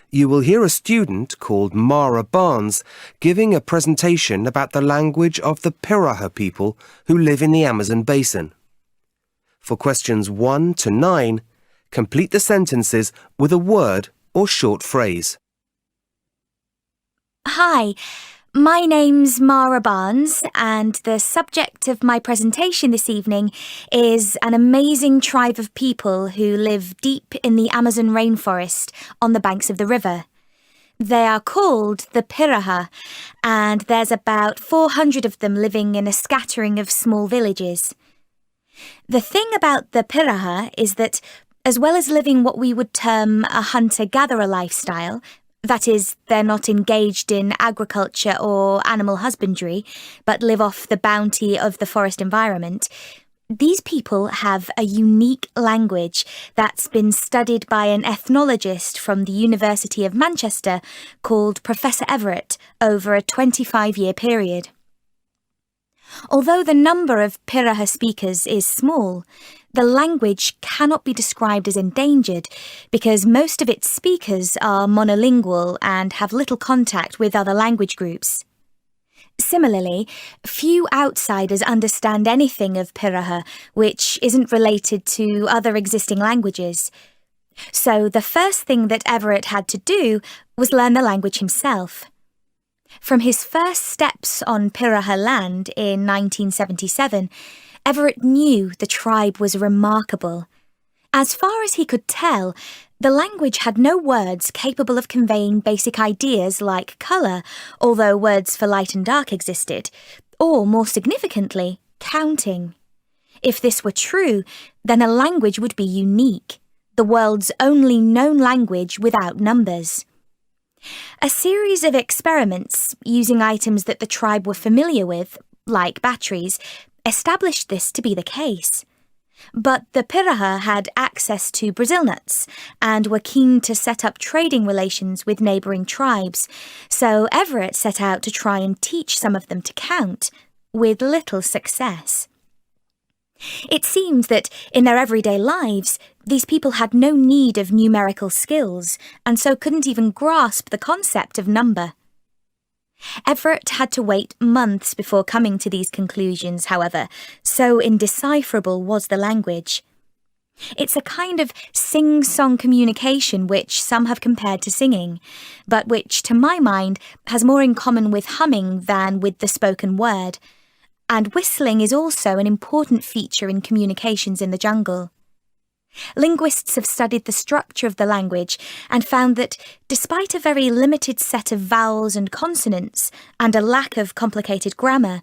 You will hear a student called Mara Barnes giving a presentation about the language of the Piraha people who live in the Amazon basin. For questions 1 to 9, complete the sentences with a word or short phrase. Hi, my name's Mara Barnes, and the subject of my presentation this evening is an amazing tribe of people who live deep in the Amazon rainforest on the banks of the river. They are called the Piraha, and there's about 400 of them living in a scattering of small villages. The thing about the Piraha is that, as well as living what we would term a hunter-gatherer lifestyle, that is, they're not engaged in agriculture or animal husbandry, but live off the bounty of the forest environment, these people have a unique language that's been studied by an ethnologist from the University of Manchester called Professor Everett over a 25-year period. Although the number of Piraha speakers is small, the language cannot be described as endangered because most of its speakers are monolingual and have little contact with other language groups. Similarly, few outsiders understand anything of Piraha which isn't related to other existing languages. So the first thing that Everett had to do was learn the language himself. From his first steps on Piraha land in 1977, Everett knew the tribe was remarkable. As far as he could tell, the language had no words capable of conveying basic ideas like colour, although words for light and dark existed, or, more significantly, counting. If this were true, then a language would be unique, the world's only known language without numbers. A series of experiments using items that the tribe were familiar with, like batteries, established this to be the case. But the Piraha had access to Brazil nuts and were keen to set up trading relations with neighbouring tribes, so Everett set out to try and teach some of them to count, with little success. It seemed that in their everyday lives, these people had no need of numerical skills, and so couldn't even grasp the concept of number. Everett had to wait months before coming to these conclusions, however, so indecipherable was the language. It's a kind of sing-song communication which some have compared to singing, but which, to my mind, has more in common with humming than with the spoken word. And whistling is also an important feature in communications in the jungle. Linguists have studied the structure of the language and found that, despite a very limited set of vowels and consonants and a lack of complicated grammar,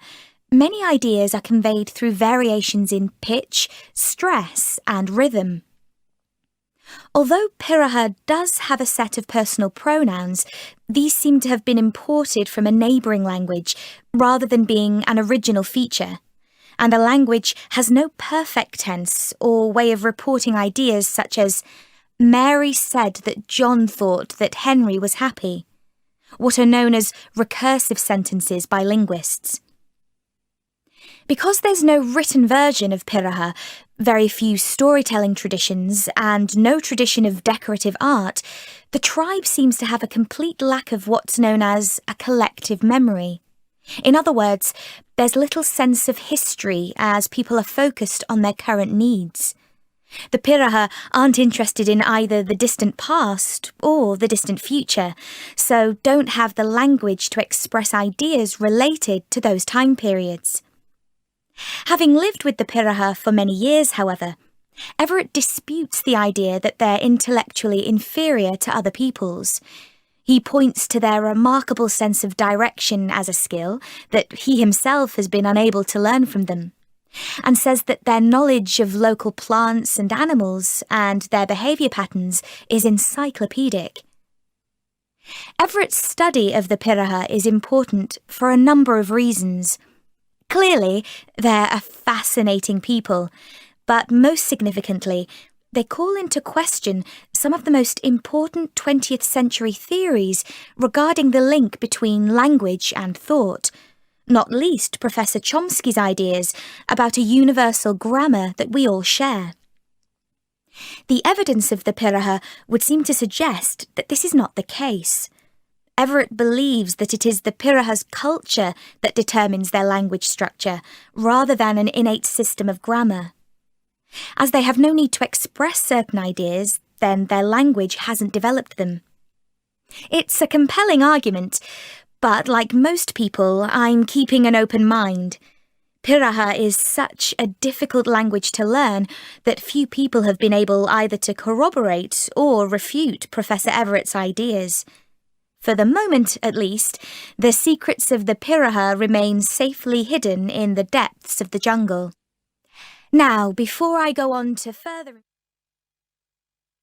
many ideas are conveyed through variations in pitch, stress, and rhythm. Although Piraha does have a set of personal pronouns, these seem to have been imported from a neighbouring language rather than being an original feature. And the language has no perfect tense or way of reporting ideas such as, Mary said that John thought that Henry was happy, what are known as recursive sentences by linguists. Because there's no written version of Piraha, very few storytelling traditions, and no tradition of decorative art, the tribe seems to have a complete lack of what's known as a collective memory. In other words, there's little sense of history as people are focused on their current needs. The Piraha aren't interested in either the distant past or the distant future, so don't have the language to express ideas related to those time periods. Having lived with the Piraha for many years, however, Everett disputes the idea that they're intellectually inferior to other peoples. He points to their remarkable sense of direction as a skill that he himself has been unable to learn from them, and says that their knowledge of local plants and animals and their behaviour patterns is encyclopedic. Everett's study of the Piraha is important for a number of reasons. Clearly, they're a fascinating people, but most significantly, they call into question some of the most important 20th century theories regarding the link between language and thought, not least Professor Chomsky's ideas about a universal grammar that we all share. The evidence of the Piraha would seem to suggest that this is not the case. Everett believes that it is the Piraha's culture that determines their language structure, rather than an innate system of grammar. As they have no need to express certain ideas, then their language hasn't developed them. It's a compelling argument, but like most people, I'm keeping an open mind. Piraha is such a difficult language to learn that few people have been able either to corroborate or refute Professor Everett's ideas. For the moment, at least, the secrets of the Piraha remain safely hidden in the depths of the jungle. Now, before I go on to further...